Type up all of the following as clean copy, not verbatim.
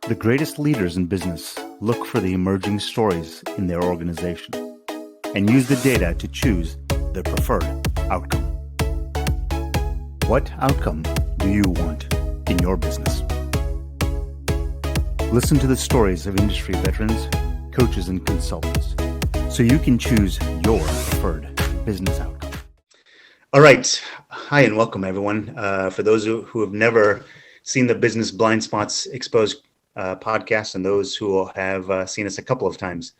The greatest leaders in business look for the emerging stories in their organization and use the data to choose their preferred outcome. What outcome do you want in your business? Listen to the stories of industry veterans, coaches, and consultants so you can choose your preferred business outcome. All right. Hi, and welcome, everyone. For those who have never seen the Business Blind Spots Exposed podcast and those who have seen us a couple of times,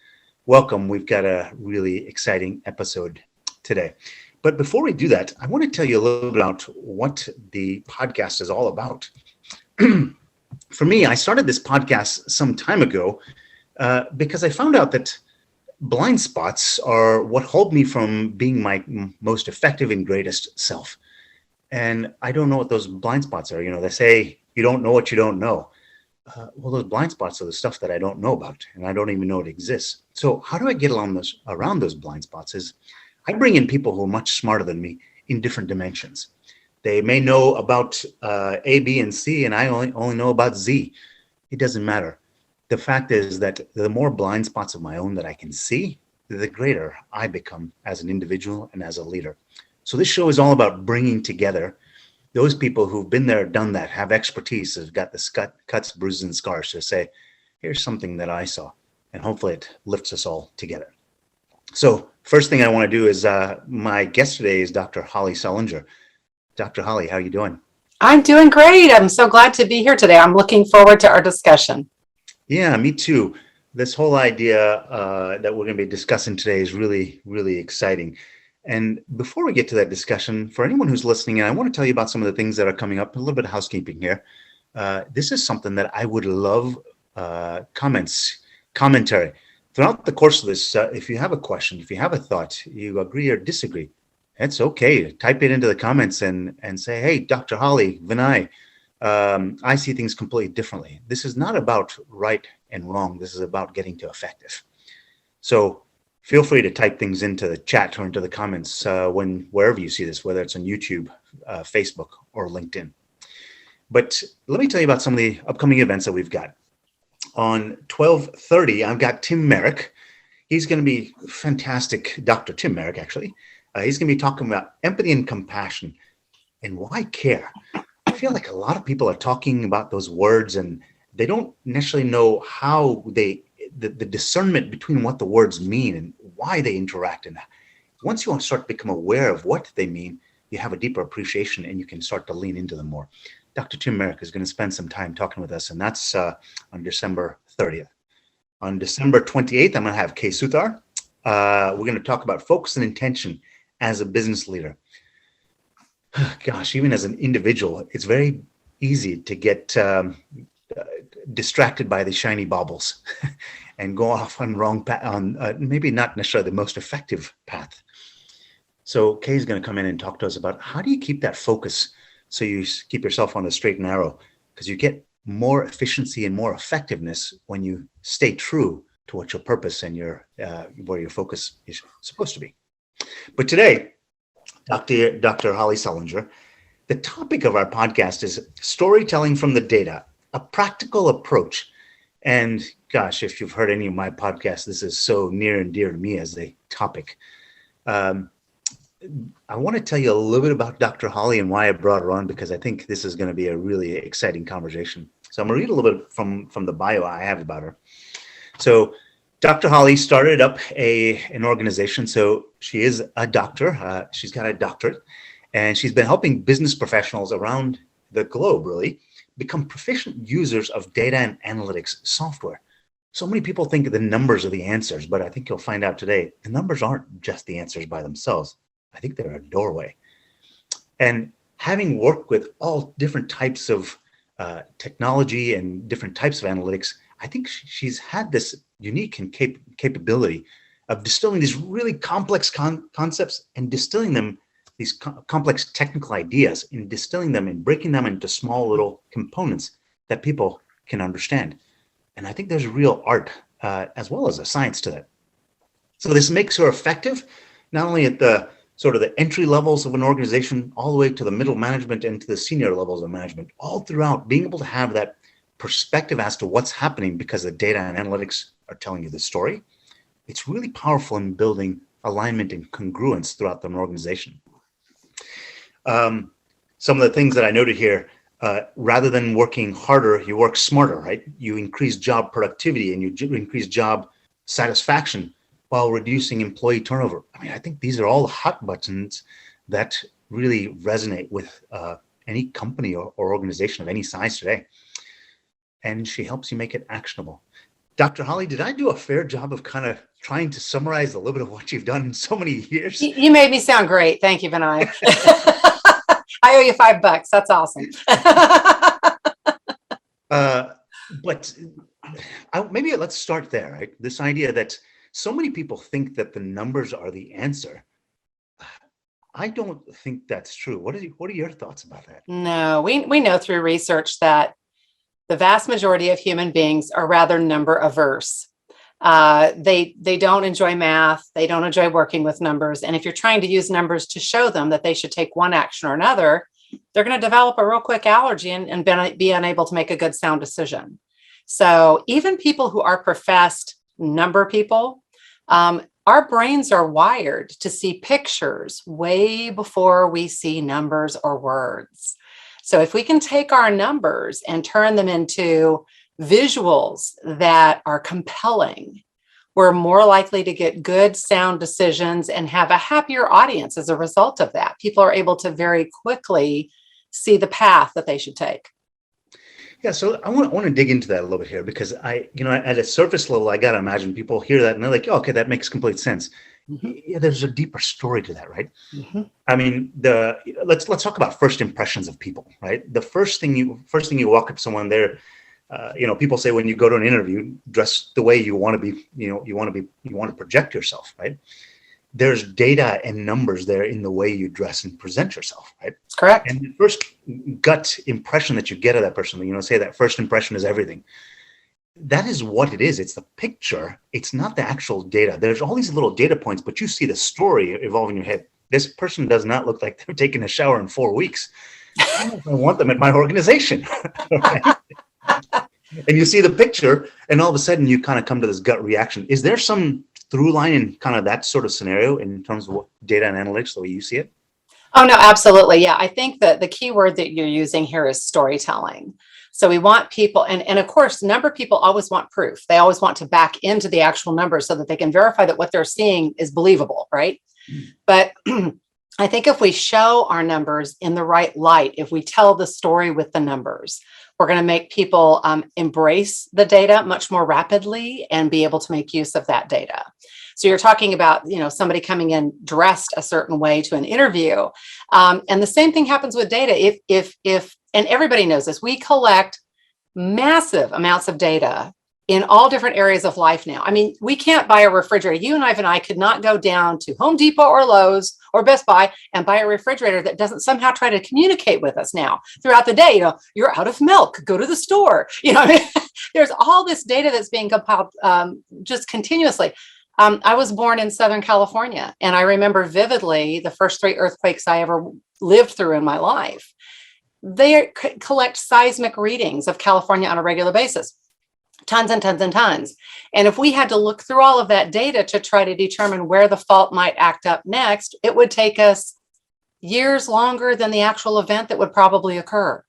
welcome. We've got a really exciting episode today. But before we do that, I want to tell you a little bit about what the podcast is all about. For me, I started this podcast some time ago because I found out that blind spots are what hold me from being my most effective and greatest self. And I don't know what those blind spots are. You know, they say you don't know what you don't know. Well, those blind spots are the stuff that I don't know about, and I don't even know it exists. So how do I get around those blind spots is I bring in people who are much smarter than me in different dimensions. They may know about A, B, and C, and I only know about Z. It doesn't matter. The fact is that the more blind spots of my own that I can see, the greater I become as an individual and as a leader. So this show is all about bringing together those people who've been there, done that, have expertise, have got the cuts, bruises, and scars to say, here's something that I saw, and hopefully it lifts us all together. So first thing I want to do is my guest today is Dr. Holly Sullenger. Dr. Holly, how are you doing? I'm doing great. I'm so glad to be here today. I'm looking forward to our discussion. Yeah, me too. This whole idea that we're going to be discussing today is really, really exciting. And before we get to that discussion, for anyone who's listening, I want to tell you about some of the things that are coming up, a little bit of housekeeping here. This is something that I would love commentary. Throughout the course of this, if you have a question, if you have a thought, you agree or disagree, it's okay. Type it into the comments and say, hey, Dr. Holly, Vinay, I see things completely differently. This is not about right and wrong. This is about getting to effective. So feel free to type things into the chat or into the comments wherever you see this, whether it's on YouTube, Facebook, or LinkedIn. But let me tell you about some of the upcoming events that we've got. On 12/30, I've got Tim Merrick. He's going to be fantastic, Dr. Tim Merrick, actually. He's going to be talking about empathy and compassion and why care. I feel like a lot of people are talking about those words and they don't necessarily know how the discernment between what the words mean and why they interact. And once you start to become aware of what they mean, you have a deeper appreciation and you can start to lean into them more. Dr. Tim Merrick is going to spend some time talking with us, and that's on December 30th. On December 28th, I'm going to have Kay Suthar. We're going to talk about focus and intention as a business leader. Gosh, even as an individual, it's very easy to get distracted by the shiny baubles and go off on wrong path, on maybe not necessarily the most effective path. So Kay's going to come in and talk to us about how do you keep that focus so you keep yourself on the straight and narrow, because you get more efficiency and more effectiveness when you stay true to what your purpose and where your focus is supposed to be. But today, Dr. Holly Sullenger, the topic of our podcast is storytelling from the data, a practical approach. And gosh, if you've heard any of my podcasts, this is so near and dear to me as a topic. I want to tell you a little bit about Dr. Holly and why I brought her on, because I think this is going to be a really exciting conversation. So I'm going to read a little bit from the bio I have about her. So Dr. Holly started up an organization. So she is a doctor. She's got a doctorate, and she's been helping business professionals around the globe really become proficient users of data and analytics software. So many people think the numbers are the answers, but I think you'll find out today, the numbers aren't just the answers by themselves. I think they're a doorway. And having worked with all different types of technology and different types of analytics, I think she's had this unique and capability of distilling these really complex concepts and distilling them, these complex technical ideas, and distilling them and breaking them into small little components that people can understand. And I think there's a real art as well as a science to that. So this makes her effective, not only at the sort of the entry levels of an organization all the way to the middle management and to the senior levels of management, all throughout being able to have that perspective as to what's happening because the data and analytics are telling you the story, it's really powerful in building alignment and congruence throughout an organization. Some of the things that I noted here, rather than working harder, you work smarter, right? You increase job productivity and you increase job satisfaction while reducing employee turnover. I mean, I think these are all hot buttons that really resonate with any company or organization of any size today. And she helps you make it actionable. Dr. Holly, did I do a fair job of kind of trying to summarize a little bit of what you've done in so many years? You made me sound great. Thank you, Vinay. I owe you $5. That's awesome. But maybe let's start there, right? This idea that so many people think that the numbers are the answer. I don't think that's true. What are your thoughts about that? No, we know through research that the vast majority of human beings are rather number averse. They don't enjoy math. They don't enjoy working with numbers. And if you're trying to use numbers to show them that they should take one action or another, they're going to develop a real quick allergy and be unable to make a good sound decision. So even people who are professed number people, our brains are wired to see pictures way before we see numbers or words. So if we can take our numbers and turn them into visuals that are compelling, we're more likely to get good sound decisions and have a happier audience as a result of that. People are able to very quickly see the path that they should take. Yeah, so I want to dig into that a little bit here because at a surface level, I got to imagine people hear that and they're like, oh, okay, that makes complete sense. Mm-hmm. Yeah, there's a deeper story to that, right? Mm-hmm. I mean, let's talk about first impressions of people, right? The first thing you walk up to someone there, people say when you go to an interview, dress the way you want to be, you want to project yourself, right? There's data and numbers there in the way you dress and present yourself, right? That's correct. And the first gut impression that you get of that person, say that first impression is everything. That is what it is. It's the picture. It's not the actual data. There's all these little data points, but you see the story evolve in your head. This person does not look like they're taking a shower in 4 weeks. I don't know if I want them at my organization. Right? And you see the picture, and all of a sudden you kind of come to this gut reaction. Is there some through line in kind of that sort of scenario in terms of what data and analytics, the way you see it? Oh, no, absolutely. Yeah, I think that the key word that you're using here is storytelling. So we want people, and of course, number people always want proof. They always want to back into the actual numbers so that they can verify that what they're seeing is believable, right? Mm-hmm. But I think if we show our numbers in the right light, if we tell the story with the numbers, we're going to make people embrace the data much more rapidly and be able to make use of that data. So you're talking about, somebody coming in dressed a certain way to an interview. And the same thing happens with data. If and everybody knows this, we collect massive amounts of data in all different areas of life now. I mean, we can't buy a refrigerator. You and I could not go down to Home Depot or Lowe's or Best Buy and buy a refrigerator that doesn't somehow try to communicate with us now throughout the day. You're out of milk, go to the store. There's all this data that's being compiled just continuously. I was born in Southern California, and I remember vividly the first 3 earthquakes I ever lived through in my life. They collect seismic readings of California on a regular basis. Tons and tons and tons. And if we had to look through all of that data to try to determine where the fault might act up next, it would take us years longer than the actual event that would probably occur.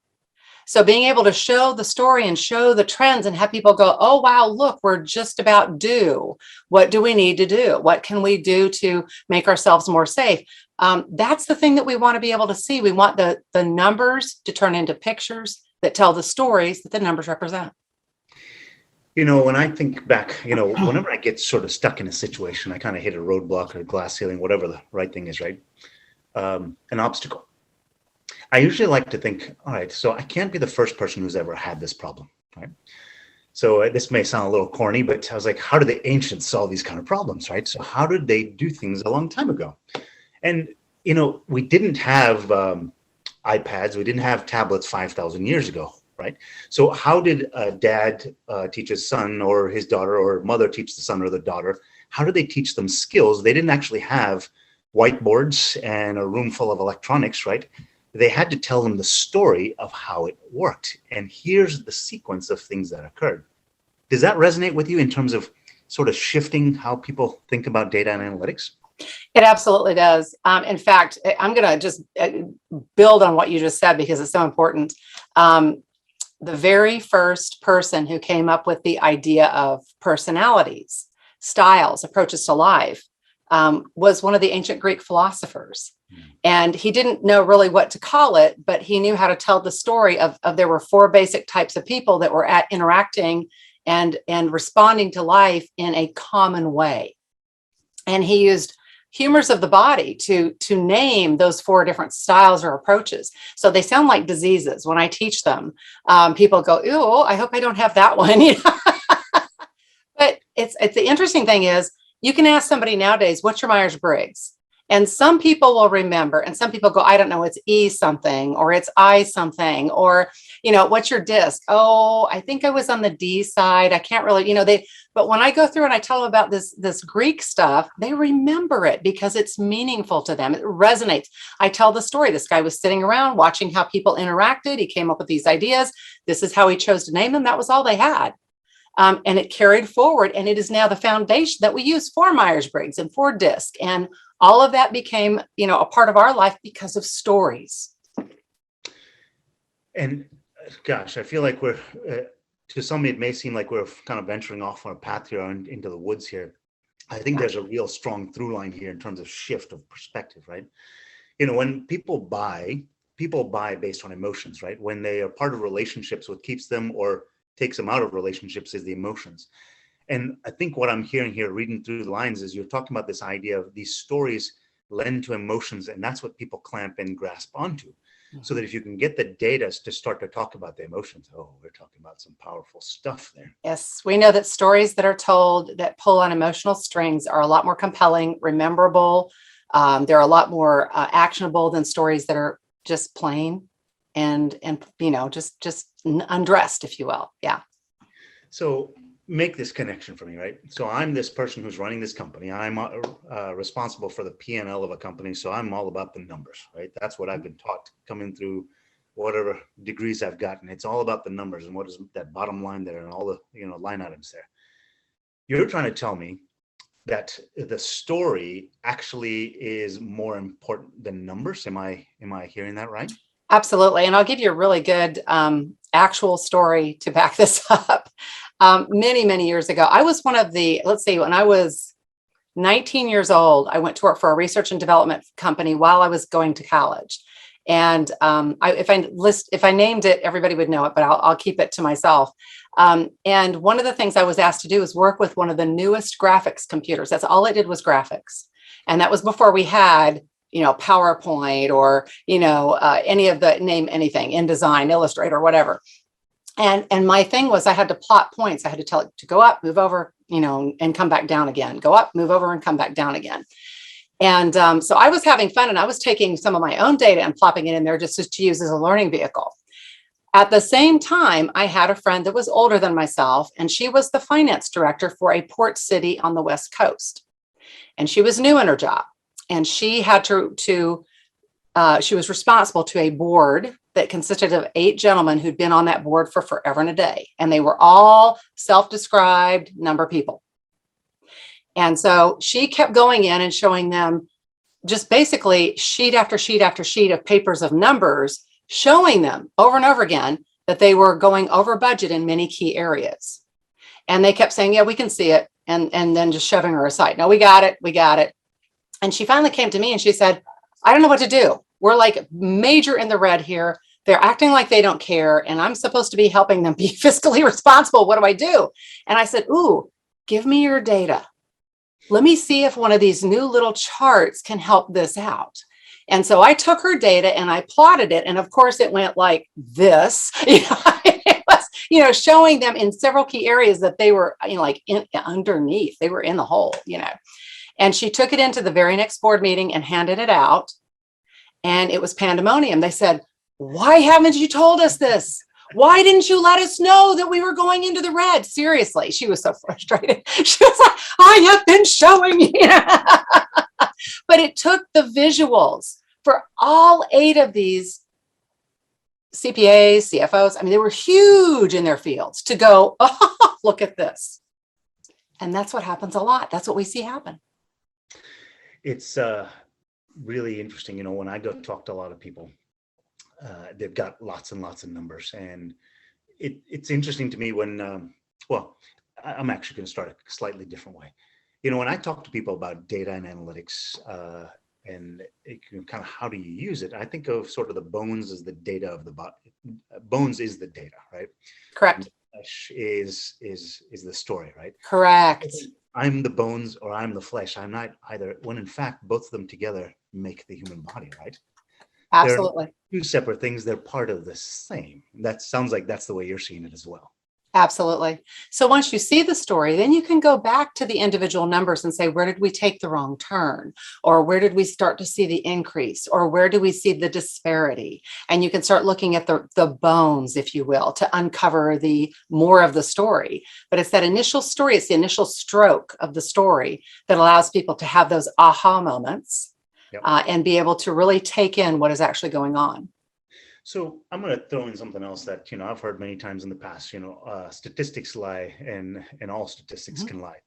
So being able to show the story and show the trends and have people go, oh, wow, look, we're just about due. What do we need to do? What can we do to make ourselves more safe? That's the thing that we want to be able to see. We want the numbers to turn into pictures that tell the stories that the numbers represent. When I think back, whenever I get sort of stuck in a situation, I kind of hit a roadblock or a glass ceiling, whatever the right thing is, right? An obstacle. I usually like to think, all right, so I can't be the first person who's ever had this problem, right? So this may sound a little corny, but I was like, how did the ancients solve these kind of problems, right? So how did they do things a long time ago? And, we didn't have iPads, we didn't have tablets 5,000 years ago, right? So how did a dad teach his son or his daughter, or mother teach the son or the daughter? How did they teach them skills? They didn't actually have whiteboards and a room full of electronics, right? they had to tell them the story of how it worked. And here's the sequence of things that occurred. Does that resonate with you in terms of sort of shifting how people think about data and analytics? It absolutely does. In fact, I'm going to just build on what you just said because it's so important. The very first person who came up with the idea of personalities, styles, approaches to life was one of the ancient Greek philosophers. And he didn't know really what to call it, but he knew how to tell the story of there were 4 basic types of people that were interacting and responding to life in a common way. And he used humors of the body to name those 4 different styles or approaches. So they sound like diseases. When I teach them, people go, "Ew, I hope I don't have that one." But it's the interesting thing is you can ask somebody nowadays, "What's your Myers-Briggs?" And some people will remember, and some people go, "I don't know, it's E something, or it's I something, or, what's your disc?" "Oh, I think I was on the D side. I can't really, but when I go through and I tell them about this Greek stuff, they remember it because it's meaningful to them. It resonates. I tell the story. This guy was sitting around watching how people interacted. He came up with these ideas. This is how he chose to name them. That was all they had. And it carried forward, and it is now the foundation that we use for Myers-Briggs and for DISC. And all of that became, a part of our life because of stories. And gosh, I feel like we're, to some, it may seem like we're kind of venturing off on a path here into the woods here. I think there's a real strong through line here in terms of shift of perspective, right? When people buy based on emotions, right? When they are part of relationships, what keeps them or takes them out of relationships is the emotions. And I think what I'm hearing here, reading through the lines, is you're talking about this idea of these stories lend to emotions, and that's what people clamp and grasp onto. Mm-hmm. So that if you can get the data to start to talk about the emotions, we're talking about some powerful stuff there. Yes, we know that stories that are told that pull on emotional strings are a lot more compelling, rememberable. They're a lot more actionable than stories that are just plain and just undressed, if you will. Yeah. So make this connection for me, right? So I'm this person who's running this company. I'm responsible for the P&L of a company. So I'm all about the numbers, right? That's what I've been taught coming through whatever degrees I've gotten. It's all about the numbers and what is that bottom line there and all the line items there. You're trying to tell me that the story actually is more important than numbers. Am I hearing that right? Absolutely. And I'll give you a really good actual story to back this up. Many, many years ago, I was one of when I was 19 years old, I went to work for a research and development company while I was going to college. And if I named it, everybody would know it, but I'll keep it to myself. And one of the things I was asked to do was work with one of the newest graphics computers. That's all it did was graphics. And that was before we had PowerPoint or, any of the name anything, InDesign, Illustrator, whatever. And my thing was I had to plot points. I had to tell it to go up, move over, and come back down again, go up, move over and come back down again. And so I was having fun and I was taking some of my own data and plopping it in there just to use as a learning vehicle. At the same time, I had a friend that was older than myself, and she was the finance director for a port city on the West Coast. And she was new in her job. And she had she was responsible to a board that consisted of 8 gentlemen who'd been on that board for forever and a day. And they were all self-described number people. And so she kept going in and showing them just basically sheet after sheet after sheet of papers of numbers, showing them over and over again that they were going over budget in many key areas. And they kept saying, "Yeah, we can see it." And then just shoving her aside. "No, we got it. We got it." And she finally came to me and she said, "I don't know what to do. We're like major in the red here. They're acting like they don't care. And I'm supposed to be helping them be fiscally responsible. What do I do?" And I said, "Ooh, give me your data. Let me see if one of these new little charts can help this out." And so I took her data and I plotted it. And of course it went like this, it was, showing them in several key areas that they were, underneath, they were in the hole, And she took it into the very next board meeting and handed it out. And it was pandemonium. They said, "Why haven't you told us this? Why didn't you let us know that we were going into the red?" Seriously, she was so frustrated. She was like, "I have been showing you." But it took the visuals for all 8 of these CPAs, CFOs, I mean, they were huge in their fields to go, oh, look at this. And that's what happens a lot. That's what we see happen. It's really interesting. When I go talk to a lot of people, they've got lots and lots of numbers. And it's interesting to me when, I'm actually going to start a slightly different way. When I talk to people about data and analytics, and kind of how do you use it, I think of sort of the bones as the data of the body. Bones is the data, right? Correct. And the flesh is the story, right? Correct. I'm the bones or I'm the flesh. I'm not either, when in fact both of them together make the human body, right? Absolutely. They're two separate things. They're part of the same. That sounds like that's the way you're seeing it as well. Absolutely. So once you see the story, then you can go back to the individual numbers and say, where did we take the wrong turn? Or where did we start to see the increase? Or where do we see the disparity? And you can start looking at the bones, if you will, to uncover the more of the story. But it's that initial story, it's the initial stroke of the story that allows people to have those aha moments. Yep. And be able to really take in what is actually going on. So I'm going to throw in something else that, I've heard many times in the past, statistics lie and all statistics can lie.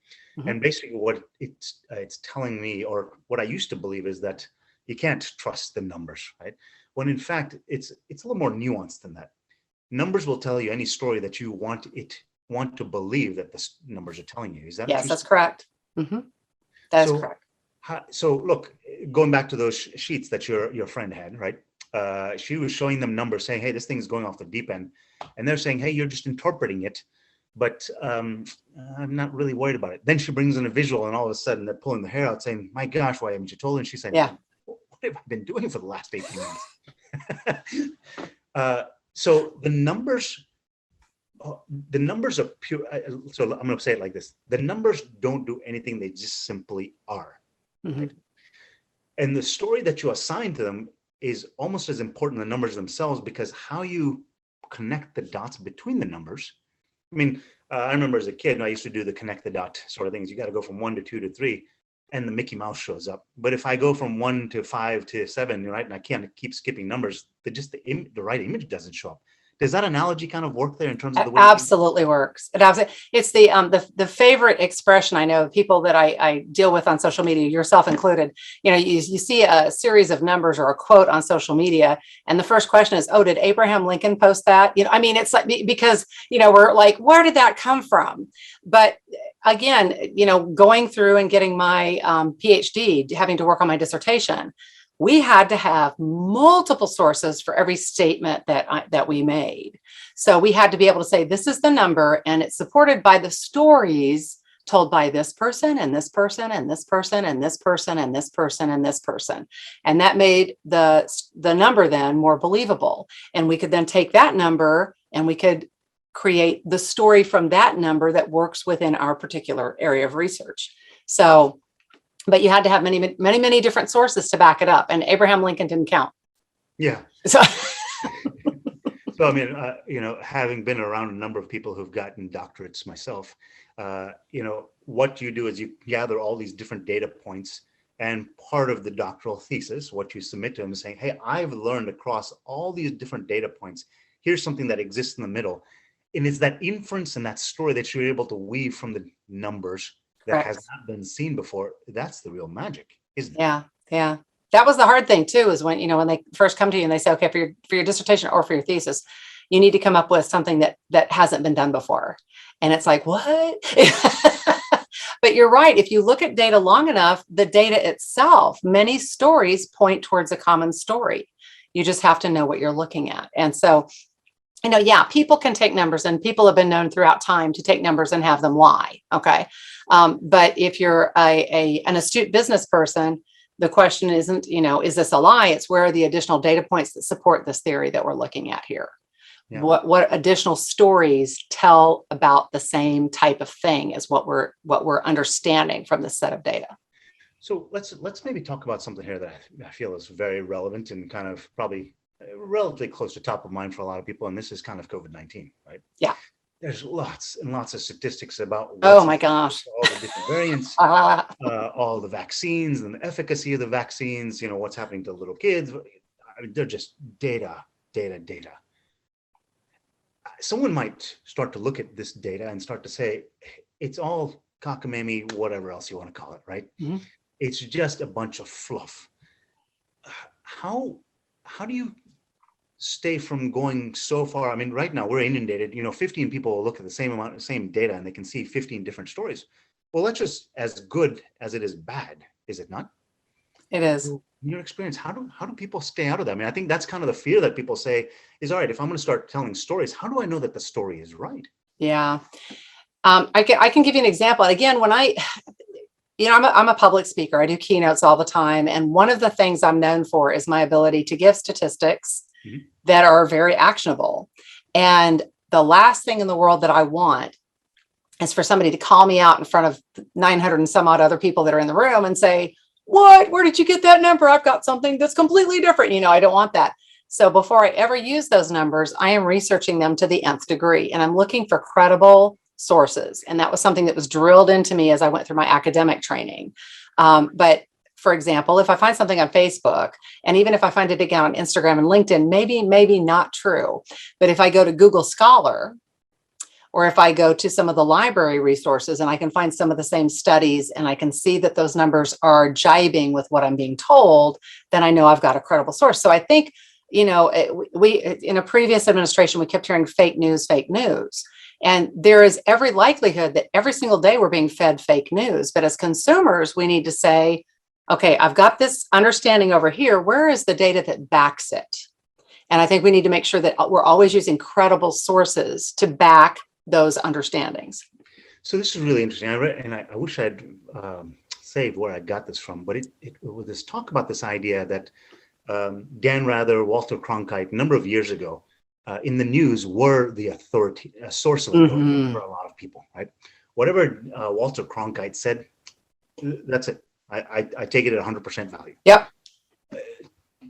And basically what it's telling me, or what I used to believe, is that you can't trust the numbers, right? When in fact, it's a little more nuanced than that. Numbers will tell you any story that you want to believe that the numbers are telling you. Is that yes, that's correct. That is correct. So look, going back to those sheets that your friend had, right? She was showing them numbers saying, hey, this thing is going off the deep end. And they're saying, hey, you're just interpreting it. But I'm not really worried about it. Then she brings in a visual and all of a sudden they're pulling the hair out saying, my gosh, why haven't you told her? And she's saying, yeah, what have I been doing for the last 18 months? So the numbers are pure. So I'm going to say it like this. The numbers don't do anything. They just simply are. Right? And the story that you assign to them is almost as important as the numbers themselves, because how you connect the dots between the numbers. I mean, I remember as a kid, I used to do the connect the dot sort of things. You got to go from 1 to 2 to 3, and the Mickey Mouse shows up. But if I go from 1 to 5 to 7, right, and I can't keep skipping numbers, the right image doesn't show up. Does that analogy kind of work there in terms of the way? Absolutely works. It's the favorite expression I know of people that I deal with on social media, yourself included. You see a series of numbers or a quote on social media, and the first question is, "Oh, did Abraham Lincoln post that?" It's like, because we're like, where did that come from? But again, going through and getting my PhD, having to work on my dissertation, we had to have multiple sources for every statement that we made. So we had to be able to say, this is the number, and it's supported by the stories told by this person and this person and this person and this person and this person and this person. And that made the number then more believable. And we could then take that number and we could create the story from that number that works within our particular area of research. So, but you had to have many, many, many different sources to back it up. And Abraham Lincoln didn't count. Yeah. So, so I mean, having been around a number of people who've gotten doctorates myself, what you do is you gather all these different data points, and part of the doctoral thesis, what you submit to them is saying, hey, I've learned across all these different data points, here's something that exists in the middle. And it's that inference and that story that you're able to weave from the numbers that has not been seen before. That's the real magic, isn't it? Yeah. That was the hard thing too, is when they first come to you and they say, okay, for your dissertation or for your thesis, you need to come up with something that hasn't been done before. And it's like, what? But you're right. If you look at data long enough, the data itself, many stories point towards a common story. You just have to know what you're looking at. And so, people can take numbers, and people have been known throughout time to take numbers and have them lie. Okay. But if you're an astute business person, the question isn't, is this a lie? It's where are the additional data points that support this theory that we're looking at here? Yeah. What additional stories tell about the same type of thing as what we're understanding from this set of data? So let's maybe talk about something here that I feel is very relevant and kind of probably relatively close to top of mind for a lot of people, and this is kind of COVID-19, right? Yeah. There's lots and lots of statistics about oh my gosh, all the different variants, all the vaccines and the efficacy of the vaccines, what's happening to little kids. I mean, they're just data. someone might start to look at this data and start to say, it's all cockamamie, whatever else you want to call it, right? Mm-hmm. It's just a bunch of fluff. How do you stay from going so far? I mean, right now we're inundated, 15 people will look at the same data and they can see 15 different stories. Well, that's just as good as it is bad, is it not? It is. In your experience, how do people stay out of that? I mean, I think that's kind of the fear that people say is, all right, if I'm going to start telling stories, how do I know that the story is right? Yeah. I can give you an example. Again, when I'm a public speaker. I do keynotes all the time. And one of the things I'm known for is my ability to give statistics that are very actionable. And the last thing in the world that I want is for somebody to call me out in front of 900 and some odd other people that are in the room and say, what, where did you get that number? I've got something that's completely different. I don't want that. So before I ever use those numbers, I am researching them to the nth degree, and I'm looking for credible sources. And that was something that was drilled into me as I went through my academic training. But for example, if I find something on Facebook, and even if I find it again on Instagram and LinkedIn, maybe not true. But if I go to Google Scholar, or if I go to some of the library resources and I can find some of the same studies and I can see that those numbers are jibing with what I'm being told, then I know I've got a credible source. So I think, we in a previous administration, we kept hearing fake news. And there is every likelihood that every single day we're being fed fake news. But as consumers, we need to say, okay, I've got this understanding over here. Where is the data that backs it? And I think we need to make sure that we're always using credible sources to back those understandings. So this is really interesting. I read, and I wish I'd saved where I got this from, but it was this talk about this idea that Dan Rather, Walter Cronkite, a number of years ago, in the news were the authority, a source of authority for a lot of people, right? Whatever Walter Cronkite said, that's it. I take it at 100% value. Yep.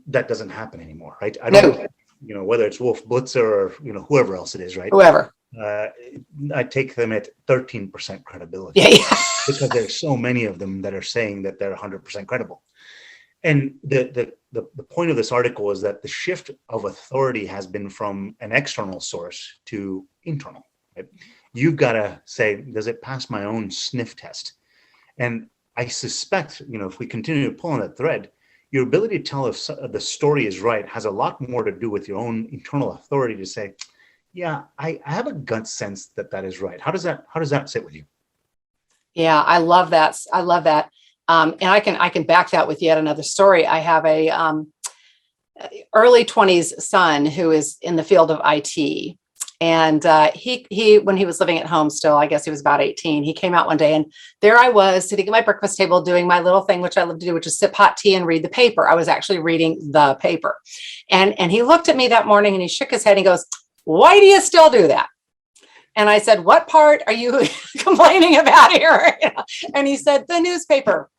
That doesn't happen anymore, right? I don't know, whether it's Wolf Blitzer or, whoever else it is, right? Whoever. I take them at 13% credibility. Yeah. Because there's so many of them that are saying that they're 100% credible. And the point of this article is that the shift of authority has been from an external source to internal. Right? You've got to say, does it pass my own sniff test? And I suspect, if we continue to pull on that thread, your ability to tell if the story is right has a lot more to do with your own internal authority to say, yeah, I have a gut sense that is right. How does that sit with you? Yeah, I love that. And I can back that with yet another story. I have a early 20s son who is in the field of IT. And he when he was living at home still, I guess he was about 18, he came out one day and there I was sitting at my breakfast table doing my little thing, which I love to do, which is sip hot tea and read the paper. I was actually reading the paper. And he looked at me that morning and he shook his head and he goes, why do you still do that? And I said, what part are you complaining about here? And he said, the newspaper.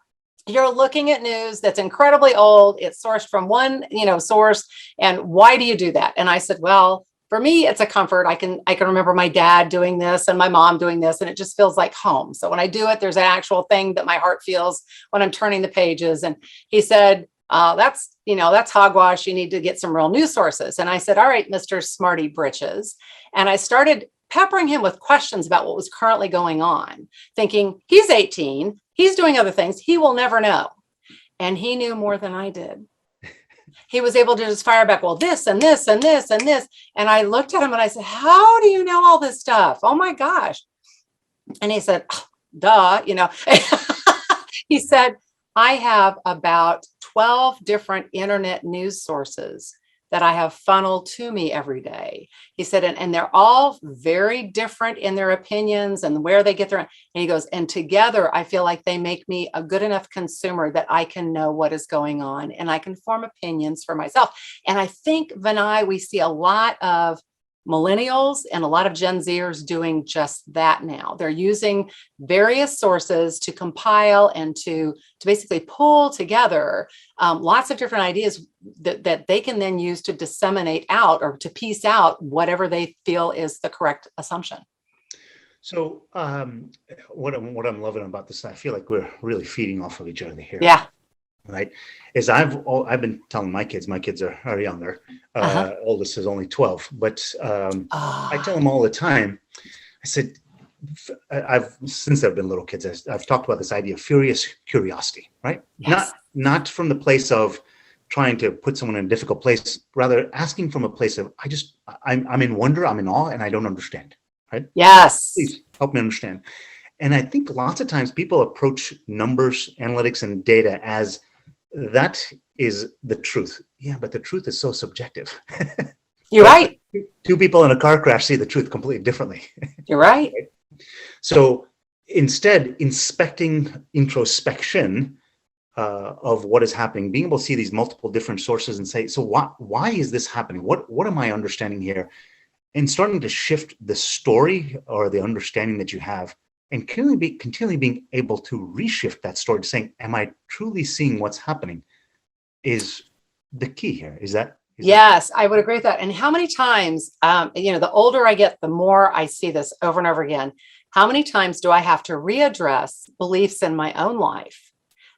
You're looking at news that's incredibly old. It's sourced from one, source. And why do you do that? And I said, well, for me, it's a comfort. I can remember my dad doing this and my mom doing this, and it just feels like home. So when I do it, there's an actual thing that my heart feels when I'm turning the pages. And he said, that's hogwash. You need to get some real news sources. And I said, all right, Mr. Smarty Britches. And I started peppering him with questions about what was currently going on, thinking he's 18, he's doing other things, he will never know. And he knew more than I did. He was able to just fire back, well, this and this and this and this. And I looked at him and I said, how do you know all this stuff? Oh my gosh. And he said, oh, duh, He said, I have about 12 different internet news sources that I have funneled to me every day. He said, and they're all very different in their opinions and where they get their, and he goes, and together, I feel like they make me a good enough consumer that I can know what is going on and I can form opinions for myself. And I think, Vinay, we see a lot of millennials and a lot of Gen Zers doing just that now. They're using various sources to compile and to basically pull together lots of different ideas that they can then use to disseminate out or to piece out whatever they feel is the correct assumption. So what I'm loving about this, I feel like we're really feeding off of each other here. Yeah. right? Is I've been telling my kids are younger. Uh-huh. Oldest is only 12, but I tell Ah, them all the time. I said, I've since they've been little kids, I've talked about this idea of furious curiosity, right? yes. Not from the place of trying to put someone in a difficult place, rather asking from a place of I'm in wonder, I'm in awe, and I don't understand, right? Yes. Please help me understand. And I think lots of times people approach numbers, analytics, and data as that is the truth. Yeah, but the truth is so subjective. You're Right? right. Two people in a car crash see the truth completely differently. You're right. So instead, inspecting introspection of what is happening, being able to see these multiple different sources and say, so why is this happening? What am I understanding here? And starting to shift the story or the understanding that you have, and continually being able to reshift that story to saying, am I truly seeing what's happening? Is the key here. Is that Yes, I would agree with that. And how many times, the older I get, the more I see this over and over again. How many times do I have to readdress beliefs in my own life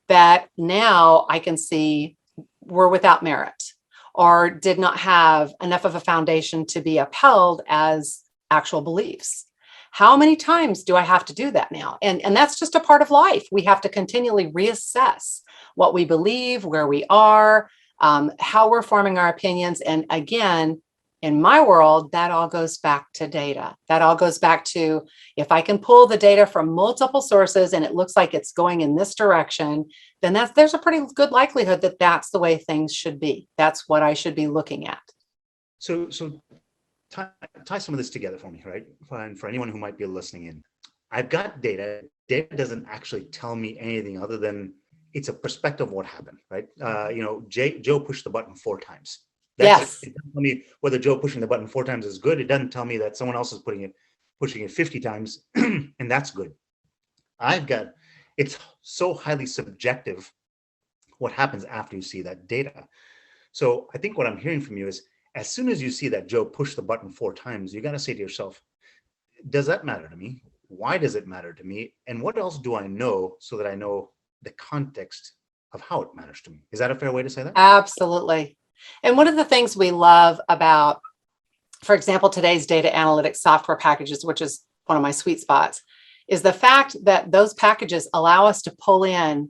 that now I can see were without merit or did not have enough of a foundation to be upheld as actual beliefs? How many times do I have to do that now? And that's just a part of life. We have to continually reassess what we believe, where we are, how we're forming our opinions. And again, in my world, that all goes back to data. That all goes back to if I can pull the data from multiple sources and it looks like it's going in this direction, then there's a pretty good likelihood that that's the way things should be. That's what I should be looking at. so? Tie some of this together for me, right? And for anyone who might be listening in, I've got data. Data doesn't actually tell me anything other than it's a perspective of what happened, right? Joe pushed the button 4 times. That's it. Yes. It doesn't tell me whether Joe pushing the button 4 times is good. It doesn't tell me that someone else is pushing it 50 times, and that's good. It's so highly subjective what happens after you see that data. So I think what I'm hearing from you is as soon as you see that Joe pushed the button 4 times, you got to say to yourself, does that matter to me? Why does it matter to me? And what else do I know so that I know the context of how it matters to me? Is that a fair way to say that? Absolutely. And one of the things we love about, for example, today's data analytics software packages, which is one of my sweet spots, is the fact that those packages allow us to pull in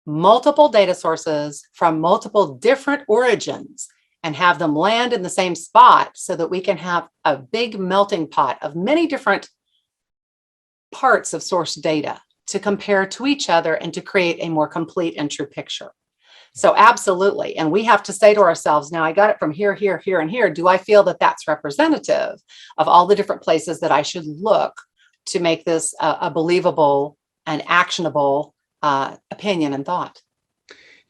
multiple data sources from multiple different origins and have them land in the same spot so that we can have a big melting pot of many different parts of source data to compare to each other and to create a more complete and true picture. So absolutely. And we have to say to ourselves, now I got it from here, here, here, and here. Do I feel that that's representative of all the different places that I should look to make this a believable and actionable opinion and thought?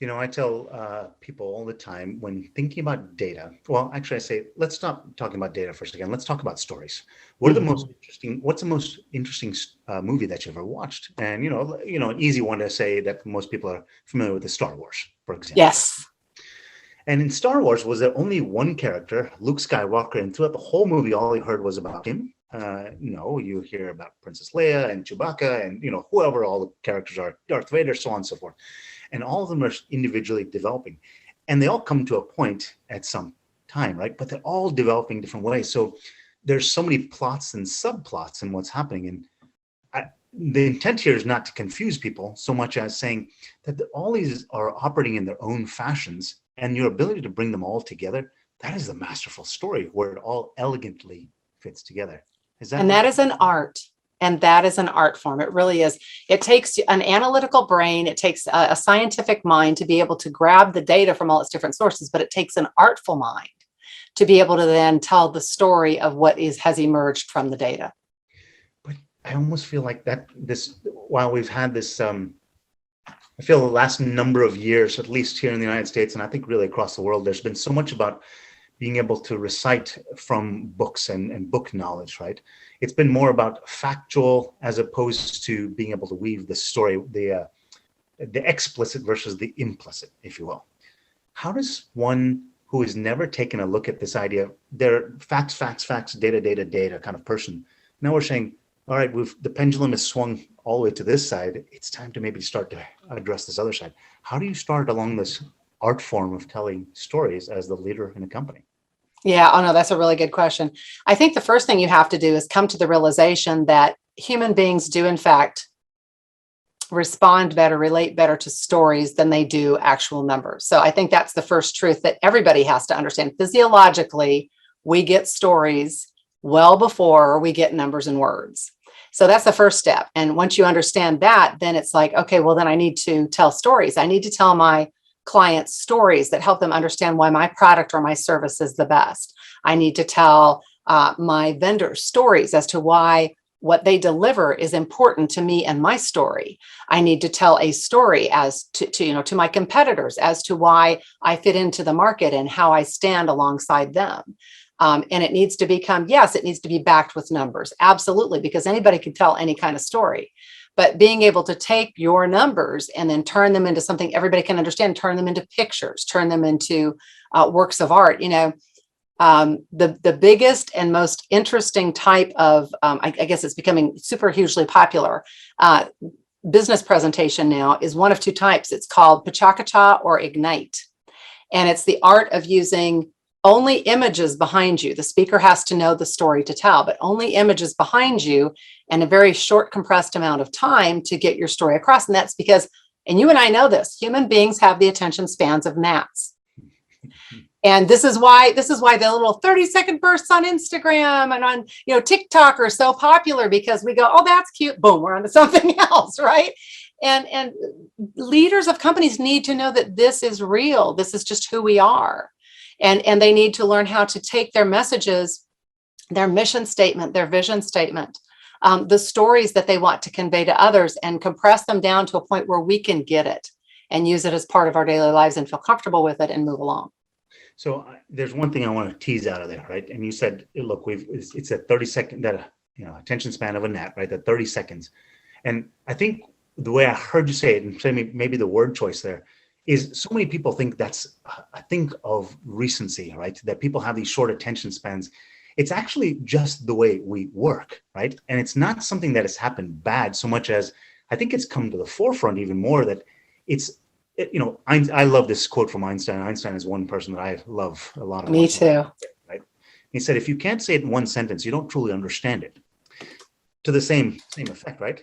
I tell people all the time when thinking about data, well, actually I say, let's stop talking about data for a second. Let's talk about stories. What's the most interesting movie that you ever watched? And, an easy one to say that most people are familiar with is Star Wars, for example. Yes. And in Star Wars, was there only one character, Luke Skywalker, and throughout the whole movie, all you heard was about him? No, you hear about Princess Leia and Chewbacca and, whoever all the characters are, Darth Vader, so on and so forth. And all of them are individually developing. And they all come to a point at some time, right? But they're all developing different ways. So there's so many plots and subplots in what's happening. And the intent here is not to confuse people so much as saying that all these are operating in their own fashions, and your ability to bring them all together, that is the masterful story where it all elegantly fits together. And that is an art. And that is an art form. It really is. It takes an analytical brain. It takes a scientific mind to be able to grab the data from all its different sources, but it takes an artful mind to be able to then tell the story of what has emerged from the data. But I almost feel like while we've had this, I feel the last number of years, at least here in the United States, and I think really across the world, there's been so much about being able to recite from books and book knowledge, right? It's been more about factual as opposed to being able to weave the story, the explicit versus the implicit, if you will. How does one who has never taken a look at this idea, they're facts, data kind of person, now we're saying, All right, the pendulum has swung all the way to this side. It's time to maybe start to address this other side. How do you start along this art form of telling stories as the leader in a company? Yeah, oh no, that's a really good question. I think the first thing you have to do is come to the realization that human beings do, in fact, respond better, relate better to stories than they do actual numbers. So I think that's the first truth that everybody has to understand. Physiologically, we get stories well before we get numbers and words. So that's the first step. And once you understand that, then it's like, okay, well, then I need to tell stories. I need to tell my clients stories that help them understand why my product or my service is the best. I need to tell my vendors stories as to why what they deliver is important to me and my story. I need to tell a story as to my competitors as to why I fit into the market and how I stand alongside them. And it needs to become, yes, it needs to be backed with numbers. Absolutely, because anybody can tell any kind of story. But being able to take your numbers and then turn them into something everybody can understand, turn them into pictures, turn them into works of art, the biggest and most interesting type of, I guess it's becoming super hugely popular, business presentation now is one of two types. It's called Pachakacha or Ignite. And it's the art of using only images behind you. The speaker has to know the story to tell, but only images behind you and a very short compressed amount of time to get your story across. And that's because, and you and I know this, human beings have the attention spans of gnats. And this is why the little 30-second bursts on Instagram and on TikTok are so popular, because we go, oh, that's cute. Boom, we're on to something else, right? And leaders of companies need to know that this is real. This is just who we are. And they need to learn how to take their messages, their mission statement, their vision statement, the stories that they want to convey to others, and compress them down to a point where we can get it and use it as part of our daily lives and feel comfortable with it and move along. So there's one thing I want to tease out of there, right? And you said, look, it's a 30-second, that attention span of a gnat, right? That 30 seconds. And I think the way I heard you say it, and maybe the word choice there, is so many people think that's a thing of recency, right? That people have these short attention spans. It's actually just the way we work, right? And it's not something that has happened bad so much as I think it's come to the forefront even more that I love this quote from Einstein. Einstein is one person that I love a lot. Me too. Right? He said, if you can't say it in one sentence, you don't truly understand it. To the same effect, right?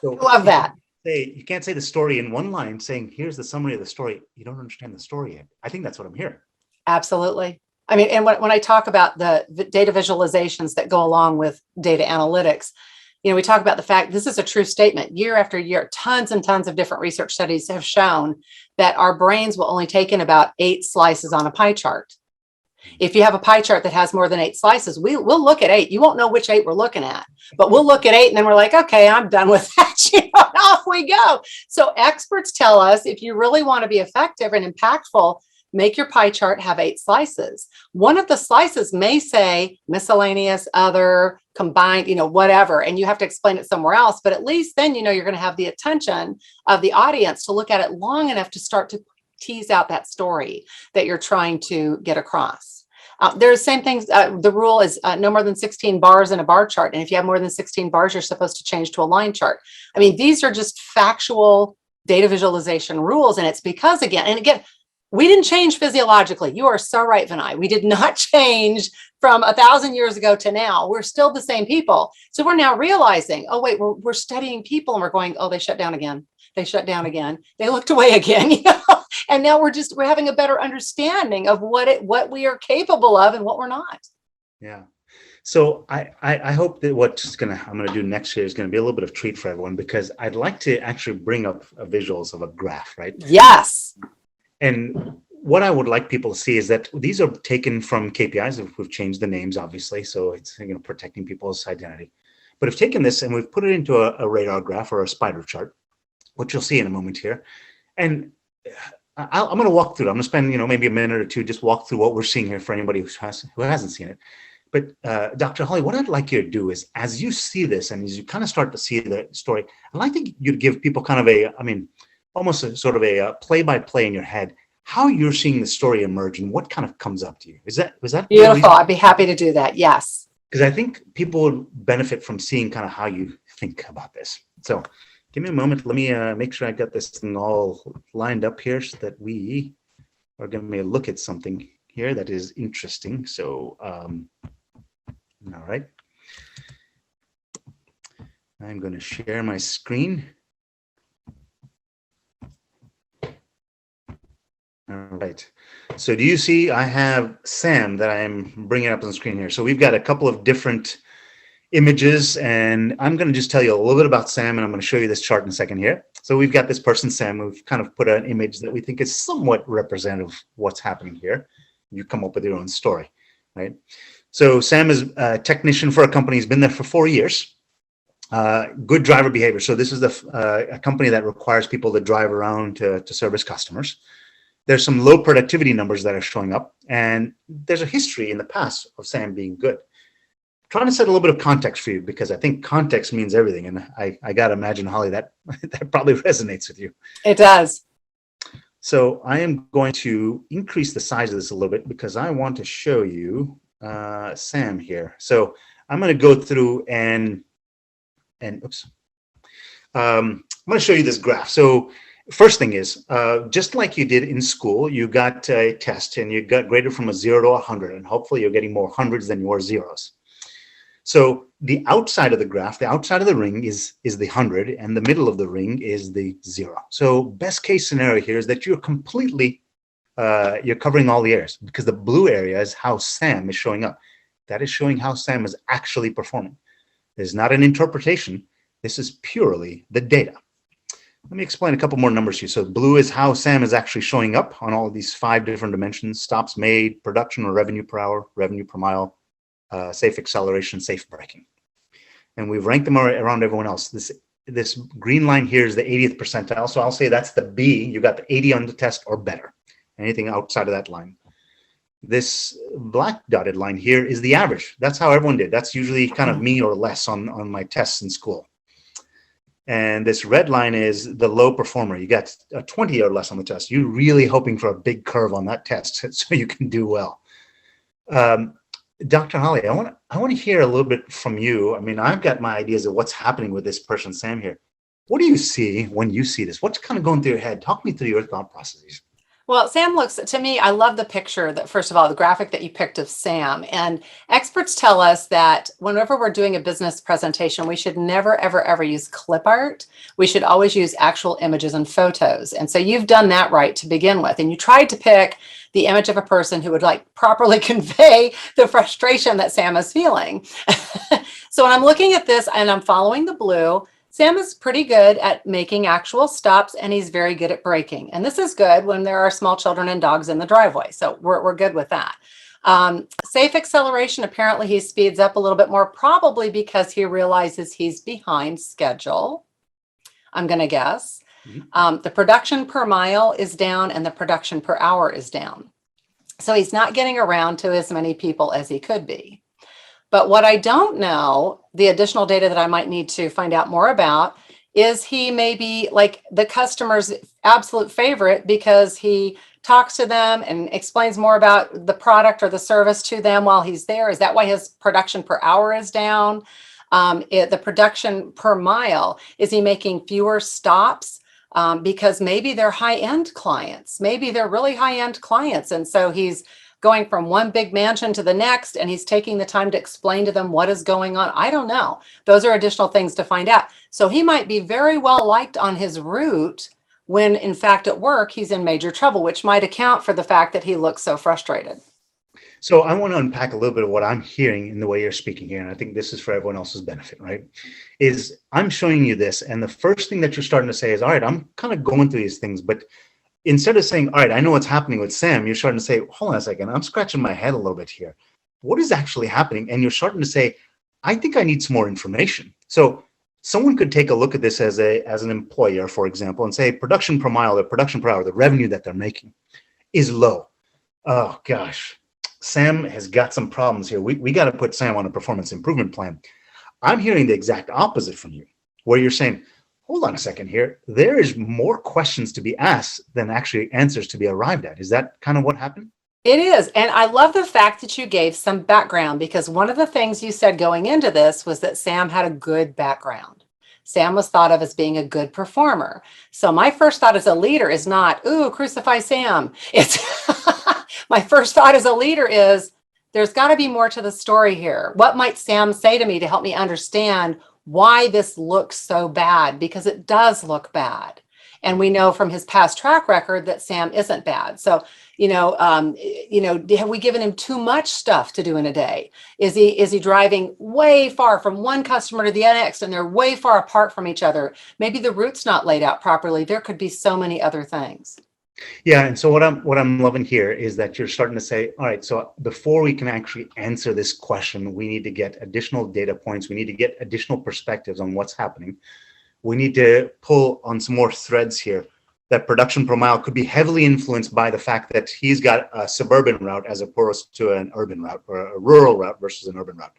So love that. You can't say the story in one line saying, here's the summary of the story. You don't understand the story yet. I think that's what I'm hearing. Absolutely. I mean, and when I talk about the data visualizations that go along with data analytics, we talk about the fact this is a true statement. Year after year, tons and tons of different research studies have shown that our brains will only take in about 8 slices on a pie chart. If you have a pie chart that has more than 8 slices, we'll look at 8. You won't know which 8 we're looking at, but we'll look at 8 and then we're like, okay, I'm done with that. Off we go. So experts tell us if you really want to be effective and impactful, make your pie chart have 8 slices. One of the slices may say miscellaneous, other, combined, whatever, and you have to explain it somewhere else. But at least then, you're going to have the attention of the audience to look at it long enough to start to tease out that story that you're trying to get across. There's same things. The rule is no more than 16 bars in a bar chart. And if you have more than 16 bars, you're supposed to change to a line chart. I mean, these are just factual data visualization rules. And it's because, again, we didn't change physiologically. You are so right, Vinay. We did not change from 1,000 years ago to now. We're still the same people. So we're now realizing, oh, wait, we're studying people and we're going, oh, they shut down again. They shut down again. They looked away again. And now we're having a better understanding of what we are capable of and what we're not. Yeah. So I hope that I'm going to do next year is going to be a little bit of treat for everyone, because I'd like to actually bring up visuals of a graph, right? Yes. And what I would like people to see is that these are taken from KPIs. We've changed the names, obviously, so it's protecting people's identity. But I've taken this and we've put it into a radar graph or a spider chart, which you'll see in a moment here. And I'm going to walk through it. I'm going to spend maybe a minute or two just walk through what we're seeing here for anybody who hasn't seen it. But Dr. Holly, what I'd like you to do is, as you see this and as you kind of start to see the story, I'd like you to give people kind of almost a sort of a play-by-play in your head, how you're seeing the story emerge and what kind of comes up to you. Is that beautiful? I'd be happy to do that. Yes. because I think people would benefit from seeing kind of how you think about this. So give me a moment. Let me make sure I got this thing all lined up here so that we are going to look at something here that is interesting. So, all right. I'm going to share my screen. All right. So do you see I have Sam that I'm bringing up on the screen here. So we've got a couple of different images, and I'm going to just tell you a little bit about Sam, and I'm going to show you this chart in a second here. So we've got this person, Sam. We've kind of put an image that we think is somewhat representative of what's happening here. You come up with your own story, right? So Sam is a technician for a company. He's been there for 4 years. Good driver behavior. So this is a company that requires people to drive around to service customers. There's some low productivity numbers that are showing up, and there's a history in the past of Sam being good. I'm trying to set a little bit of context for you because I think context means everything, and I got to imagine, Holly, that that probably resonates with you. It does. So I am going to increase the size of this a little bit because I want to show you Sam here. So I'm going to go through and oops. I'm going to show you this graph. So first thing is, just like you did in school, you got a test and you got graded from a 0 to 100, and hopefully you're getting more hundreds than you are zeros. So the outside of the graph, the outside of the ring is the 100, and the middle of the ring is the 0. So best case scenario here is that you're completely, you're covering all the areas, because the blue area is how Sam is showing up. That is showing how Sam is actually performing. There's not an interpretation. This is purely the data. Let me explain a couple more numbers here. So blue is how Sam is actually showing up on all of these 5 different dimensions: stops made, production or revenue per hour, revenue per mile, safe acceleration, safe braking. And we've ranked them around everyone else. This green line here is the 80th percentile. So I'll say that's the B. You got the 80 on the test or better. Anything outside of that line. This black dotted line here is the average. That's how everyone did. That's usually kind of me or less on my tests in school. And this red line is the low performer. You got a 20 or less on the test. You're really hoping for a big curve on that test so you can do well. Dr. Holly, I want to hear a little bit from you. I mean, I've got my ideas of what's happening with this person, Sam, here. What do you see when you see this? What's kind of going through your head? Talk me through your thought processes. Well, Sam looks, to me, I love the picture that, first of all, the graphic that you picked of Sam. And experts tell us that whenever we're doing a business presentation, we should never, ever, ever use clip art. We should always use actual images and photos. And so you've done that right to begin with. And you tried to pick the image of a person who would like properly convey the frustration that Sam is feeling. So when I'm looking at this and I'm following the blue, Sam is pretty good at making actual stops, and he's very good at braking. And this is good when there are small children and dogs in the driveway. So we're good with that. Safe acceleration, apparently he speeds up a little bit more, probably because he realizes he's behind schedule, I'm going to guess. The production per mile is down and the production per hour is down. So he's not getting around to as many people as he could be. But what I don't know, the additional data that I might need to find out more about, is he maybe like the customer's absolute favorite because he talks to them and explains more about the product or the service to them while he's there. Is that why his production per hour is down? The production per mile, is he making fewer stops? Because maybe they're high-end clients. Maybe they're really high-end clients. And so he's going from one big mansion to the next, and he's taking the time to explain to them what is going on. I don't know. Those are additional things to find out. So he might be very well liked on his route when, in fact, at work, he's in major trouble, which might account for the fact that he looks so frustrated. So I want to unpack a little bit of what I'm hearing in the way you're speaking here, and I think this is for everyone else's benefit, right? Is I'm showing you this, and the first thing that you're starting to say is, all right, I'm kind of going through these things, but instead of saying, all right, I know what's happening with Sam, you're starting to say, hold on a second, I'm scratching my head a little bit here. What is actually happening? And you're starting to say, I think I need some more information. So someone could take a look at this as an employer, for example, and say production per mile, or production per hour, the revenue that they're making is low. Oh gosh, Sam has got some problems here. We got to put Sam on a performance improvement plan. I'm hearing the exact opposite from you, where you're saying, hold on a second here. There is more questions to be asked than actually answers to be arrived at. Is that kind of what happened? It is. And I love the fact that you gave some background, because one of the things you said going into this was that Sam had a good background. Sam was thought of as being a good performer. So my first thought as a leader is not, ooh, crucify Sam. It's my first thought as a leader is there's got to be more to the story here. What might Sam say to me to help me understand why this looks so bad? Because it does look bad. And we know from his past track record that Sam isn't bad. So, have we given him too much stuff to do in a day? Is he driving way far from one customer to the next, and they're way far apart from each other? Maybe the route's not laid out properly. There could be so many other things. Yeah, and so what I'm loving here is that you're starting to say, all right, so before we can actually answer this question, we need to get additional data points. We need to get additional perspectives on what's happening. We need to pull on some more threads here. That production per mile could be heavily influenced by the fact that he's got a suburban route as opposed to an urban route, or a rural route versus an urban route.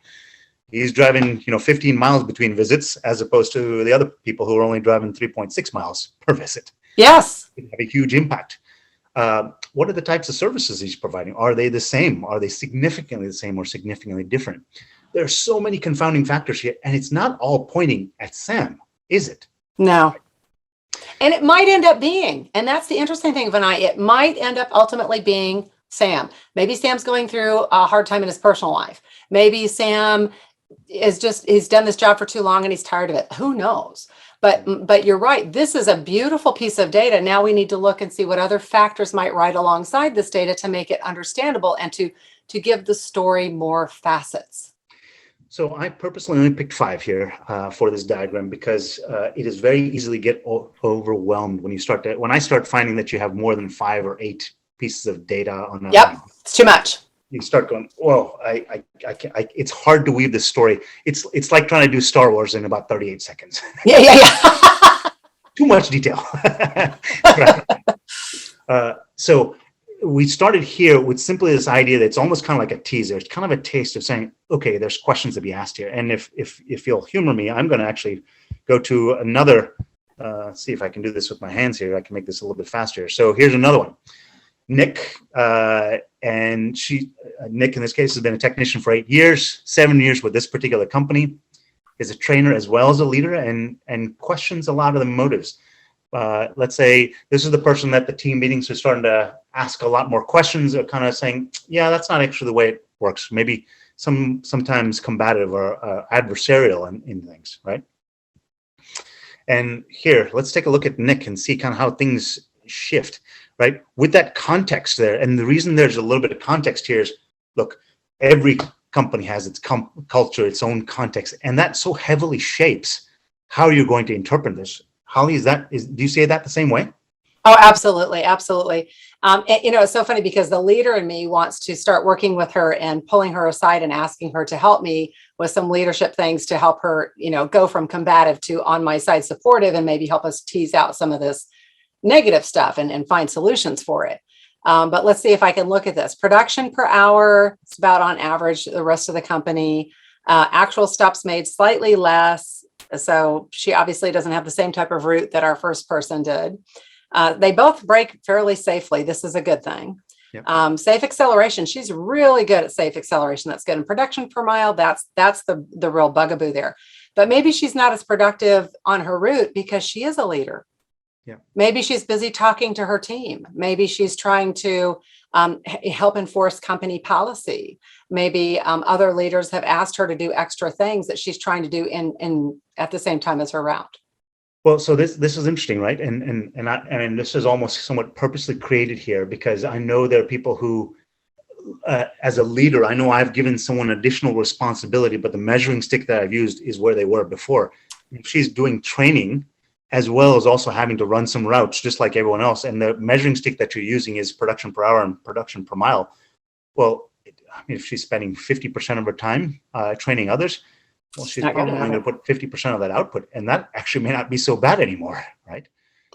He's driving, 15 miles between visits as opposed to the other people who are only driving 3.6 miles per visit. Yes. It have a huge impact. What are the types of services he's providing? Are they the same? Are they significantly the same or significantly different? There are so many confounding factors here, and it's not all pointing at Sam, is it? No. And it might end up being, and that's the interesting thing, Vinay, it might end up ultimately being Sam. Maybe Sam's going through a hard time in his personal life. Maybe Sam he's done this job for too long and he's tired of it. Who knows? But you're right. This is a beautiful piece of data. Now we need to look and see what other factors might ride alongside this data to make it understandable and to give the story more facets. So I purposely only picked 5 here for this diagram because it is very easily get overwhelmed when I start finding that you have more than 5 or 8 pieces of data on. Yep, it's too much. You start going, whoa! It's hard to weave this story. It's like trying to do Star Wars in about 38 seconds. Yeah. Too much detail. So we started here with simply this idea that it's almost kind of like a teaser. It's kind of a taste of saying, okay, there's questions to be asked here. And if you'll humor me, I'm going to actually go to another, see if I can do this with my hands here. I can make this a little bit faster. So here's another one. Nick, and Nick in this case has been a technician for 8 years, 7 years with this particular company, is a trainer as well as a leader, and questions a lot of the motives. Let's say this is the person that the team meetings are starting to ask a lot more questions, or kind of saying, yeah, that's not actually the way it works. Maybe sometimes combative or adversarial in things, right? And here, let's take a look at Nick and see kind of how things shift, right? With that context there. And the reason there's a little bit of context here is, look, every company has its culture, its own context, and that so heavily shapes how you're going to interpret this. Holly, do you see that the same way? Oh, absolutely. Absolutely. It's so funny because the leader in me wants to start working with her and pulling her aside and asking her to help me with some leadership things to help her, go from combative to on my side supportive, and maybe help us tease out some of this negative stuff and find solutions for it. But let's see if I can look at this. Production per hour, it's about on average the rest of the company. Actual stops made slightly less. So she obviously doesn't have the same type of route that our first person did. They both brake fairly safely. This is a good thing. Yep. Safe acceleration. She's really good at safe acceleration. That's good. And production per mile, that's the real bugaboo there. But maybe she's not as productive on her route because she is a leader. Yeah. Maybe she's busy talking to her team. Maybe she's trying to help enforce company policy. Maybe other leaders have asked her to do extra things that she's trying to do in at the same time as her route. Well, so this is interesting, right? And this is almost somewhat purposely created here because I know there are people who, as a leader, I know I've given someone additional responsibility, but the measuring stick that I've used is where they were before. If she's doing training, as well as also having to run some routes just like everyone else, and the measuring stick that you're using is production per hour and production per mile. Well, if she's spending 50% of her time training others, well, she's probably going to put 50% of that output, and that actually may not be so bad anymore, right?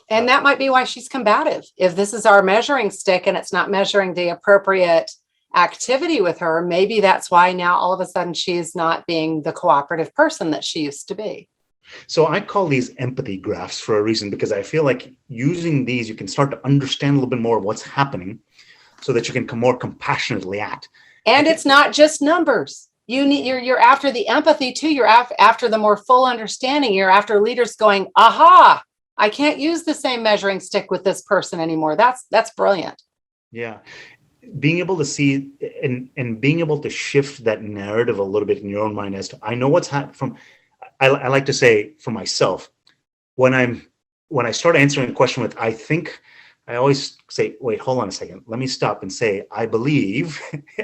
And that might be why she's combative. If this is our measuring stick and it's not measuring the appropriate activity with her, maybe that's why now all of a sudden she's not being the cooperative person that she used to be. So I call these empathy graphs for a reason, because I feel like using these, you can start to understand a little bit more of what's happening. so that you can more compassionately act. And it's not just numbers. You're after the empathy too. You're after the more full understanding. You're after leaders going, aha, I can't use the same measuring stick with this person anymore. That's brilliant. Yeah. Being able to see and being able to shift that narrative a little bit in your own mind as to, I know what's happened from, I like to say for myself, when I start answering a question with, I think, I always say, wait, hold on a second. Let me stop and say, I believe,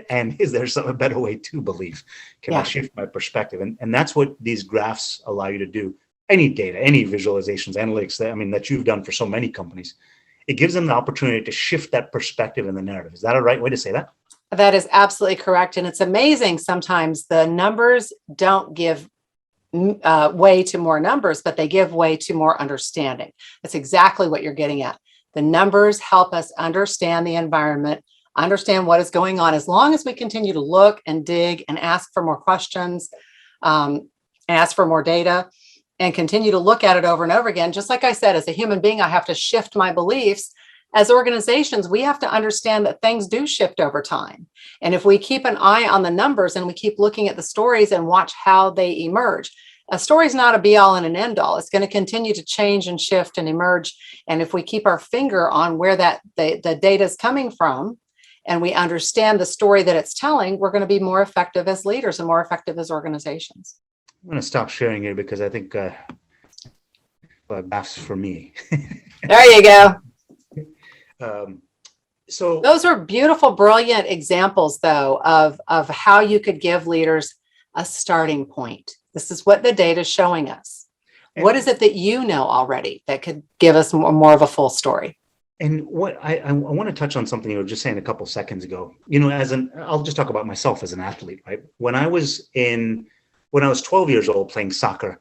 and is there a better way to believe? Can I shift my perspective? And that's what these graphs allow you to do. Any data, any visualizations, analytics, that you've done for so many companies, it gives them the opportunity to shift that perspective in the narrative. Is that a right way to say that? That is absolutely correct. And it's amazing sometimes the numbers don't give way to more numbers, but they give way to more understanding. That's exactly what you're getting at. The numbers help us understand the environment, understand what is going on. As long as we continue to look and dig and ask for more questions, ask for more data, and continue to look at it over and over again. Just like I said, as a human being, I have to shift my beliefs. As organizations, we have to understand that things do shift over time. And if we keep an eye on the numbers and we keep looking at the stories and watch how they emerge, a story is not a be all and an end all. It's going to continue to change and shift and emerge. And if we keep our finger on where the data is coming from, and we understand the story that it's telling, we're going to be more effective as leaders and more effective as organizations. I'm going to stop sharing here because I think that's for me. There you go. So those are beautiful, brilliant examples, though, of how you could give leaders a starting point. This is what the data is showing us. What is it that you know already that could give us more of a full story? And what I want to touch on something you were just saying a couple seconds ago. I'll just talk about myself as an athlete, right? When I was 12 years old playing soccer,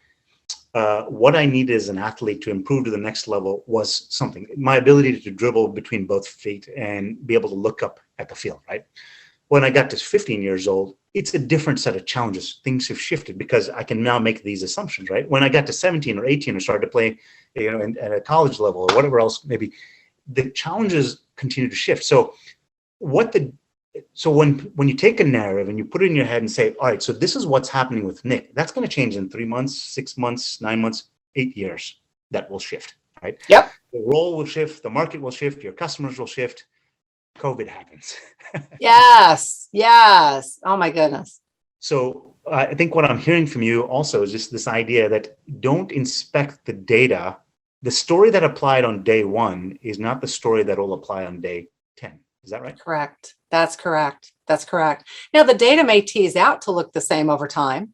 what I needed as an athlete to improve to the next level was my ability to dribble between both feet and be able to look up at the field, right? When I got to 15 years old, it's a different set of challenges. Things have shifted because I can now make these assumptions, right? When I got to 17 or 18 and started to play, at a college level or whatever else, maybe the challenges continue to shift. So when you take a narrative and you put it in your head and say, all right, so this is what's happening with Nick, that's going to change in 3 months, 6 months, 9 months, 8 years. That will shift, right? Yep. The role will shift, the market will shift, your customers will shift. COVID happens. Yes. Oh my goodness. So I think what I'm hearing from you also is just this idea that don't inspect the data. The story that applied on day 1 is not the story that will apply on day 10. Is that right? Correct. That's correct. Now, the data may tease out to look the same over time,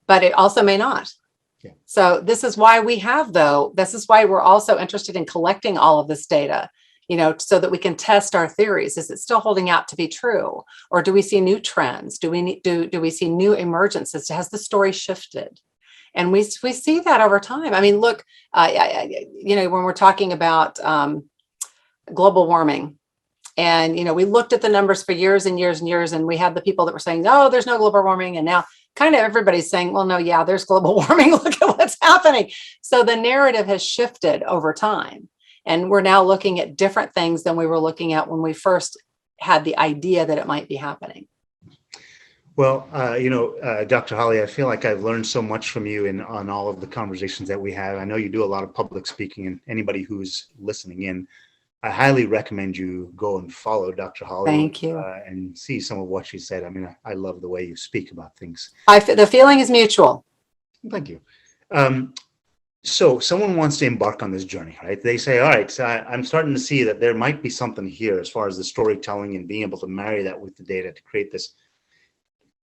but it also may not. Yeah. So this is why this is why we're also interested in collecting all of this data, so that we can test our theories. Is it still holding out to be true? Or do we see new trends? Do we see new emergences? Has the story shifted? And we see that over time. I mean, look, when we're talking about global warming, and, we looked at the numbers for years and years and years, and we had the people that were saying, oh, there's no global warming. And now kind of everybody's saying, well, no, yeah, there's global warming. Look at what's happening. So the narrative has shifted over time. And we're now looking at different things than we were looking at when we first had the idea that it might be happening. Well, Dr. Holly, I feel like I've learned so much from you on all of the conversations that we have. I know you do a lot of public speaking, and anybody who's listening in, I highly recommend you go and follow Dr. Holly. Thank you. And see some of what she said. I mean, I love the way you speak about things. The feeling is mutual. Thank you. So someone wants to embark on this journey, right? They say, all right, so I'm starting to see that there might be something here as far as the storytelling and being able to marry that with the data to create this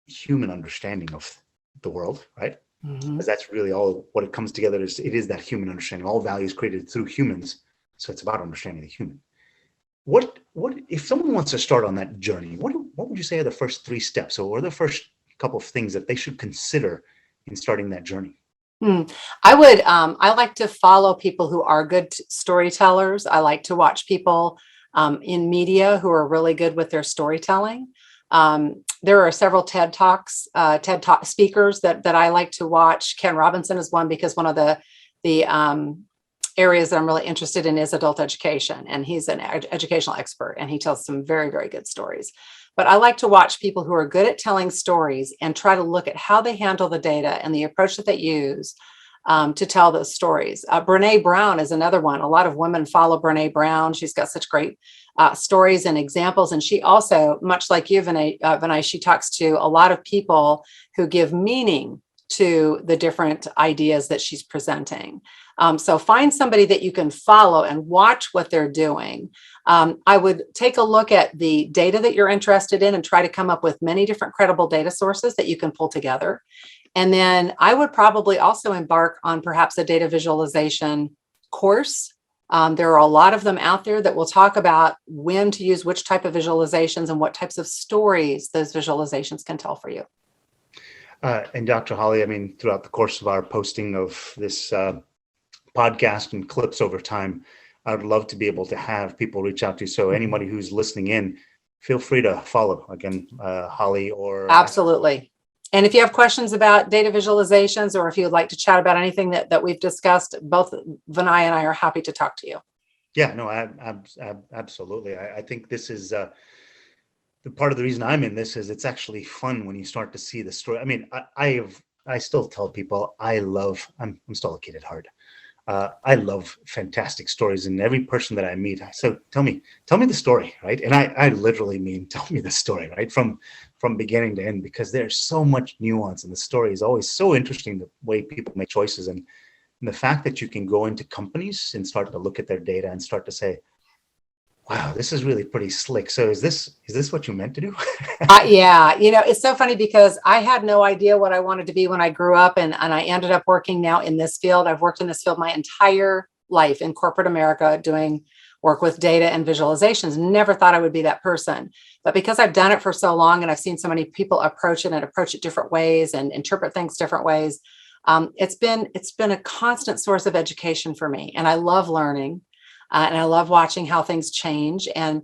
human understanding of the world, right? Mm-hmm. Because that's really all what it comes together is. It is that human understanding. All value is created through humans. So it's about understanding the human. What if someone wants to start on that journey, what would you say are the first 3 steps? Or the first couple of things that they should consider in starting that journey? I like to follow people who are good storytellers. I like to watch people in media who are really good with their storytelling. There are several TED Talk speakers that I like to watch. Ken Robinson is one because one of the areas that I'm really interested in is adult education, and he's an educational expert, and he tells some very, very good stories. But I like to watch people who are good at telling stories and try to look at how they handle the data and the approach that they use to tell those stories. Brene Brown is another one. A lot of women follow Brene Brown. She's got such great stories and examples. And she also, much like you, Vinay, she talks to a lot of people who give meaning to the different ideas that she's presenting. So find somebody that you can follow and watch what they're doing. I would take a look at the data that you're interested in and try to come up with many different credible data sources that you can pull together. And then I would probably also embark on perhaps a data visualization course. There are a lot of them out there that will talk about when to use which type of visualizations and what types of stories those visualizations can tell for you. And Dr. Holly, I mean, throughout the course of our posting of this podcast and clips over time, I would love to be able to have people reach out to you. So anybody who's listening in, feel free to follow again, Holly or. Absolutely. And if you have questions about data visualizations, or if you would like to chat about anything that we've discussed, both Vinay and I are happy to talk to you. Yeah, no, absolutely. I think this is the part of the reason I'm in this is it's actually fun when you start to see the story. I mean, I still tell people I'm still a kid at heart. I love fantastic stories, and every person that I meet, so tell me the story, right? And I literally mean, tell me the story, right? From beginning to end, because there's so much nuance, and the story is always so interesting, the way people make choices, and the fact that you can go into companies and start to look at their data and start to say, wow, this is really pretty slick. So is this what you meant to do? Yeah, it's so funny because I had no idea what I wanted to be when I grew up, and I ended up working now in this field. I've worked in this field my entire life in corporate America, doing work with data and visualizations. Never thought I would be that person. But because I've done it for so long and I've seen so many people approach it different ways and interpret things different ways, it's been a constant source of education for me. And I love learning. And I love watching how things change. And,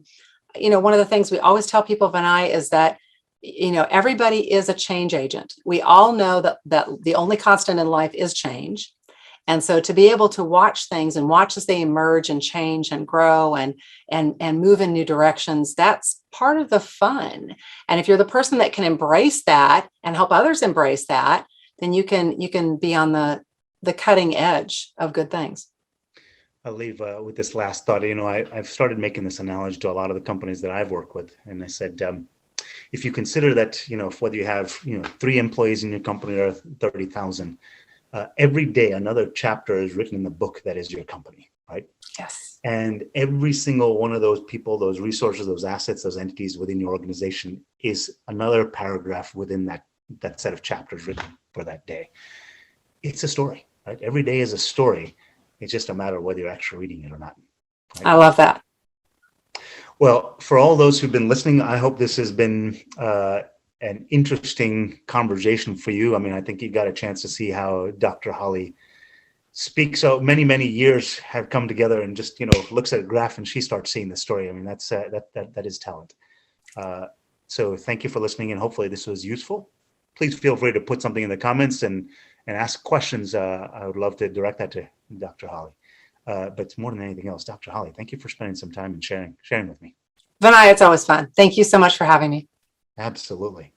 one of the things we always tell people, Vinay, is that, everybody is a change agent. We all know that the only constant in life is change. And so to be able to watch things and watch as they emerge and change and grow and move in new directions, that's part of the fun. And if you're the person that can embrace that and help others embrace that, then you can be on the cutting edge of good things. I'll leave with this last thought. I've started making this analogy to a lot of the companies that I've worked with. And I said, if you consider that, whether you have, 3 employees in your company or 30,000, every day another chapter is written in the book that is your company, right? Yes. And every single one of those people, those resources, those assets, those entities within your organization is another paragraph within that set of chapters written for that day. It's a story, right? Every day is a story. It's just a matter of whether you're actually reading it or not. Right? I love that. Well, for all those who've been listening, I hope this has been an interesting conversation for you. I mean, I think you got a chance to see how Dr. Holly speaks. So many, many years have come together and just, looks at a graph and she starts seeing the story. I mean, that's that is talent. So thank you for listening, and hopefully this was useful. Please feel free to put something in the comments and ask questions. I would love to direct that to Dr. Holly. But more than anything else, Dr. Holly, thank you for spending some time and sharing with me. Vinay, it's always fun. Thank you so much for having me. Absolutely.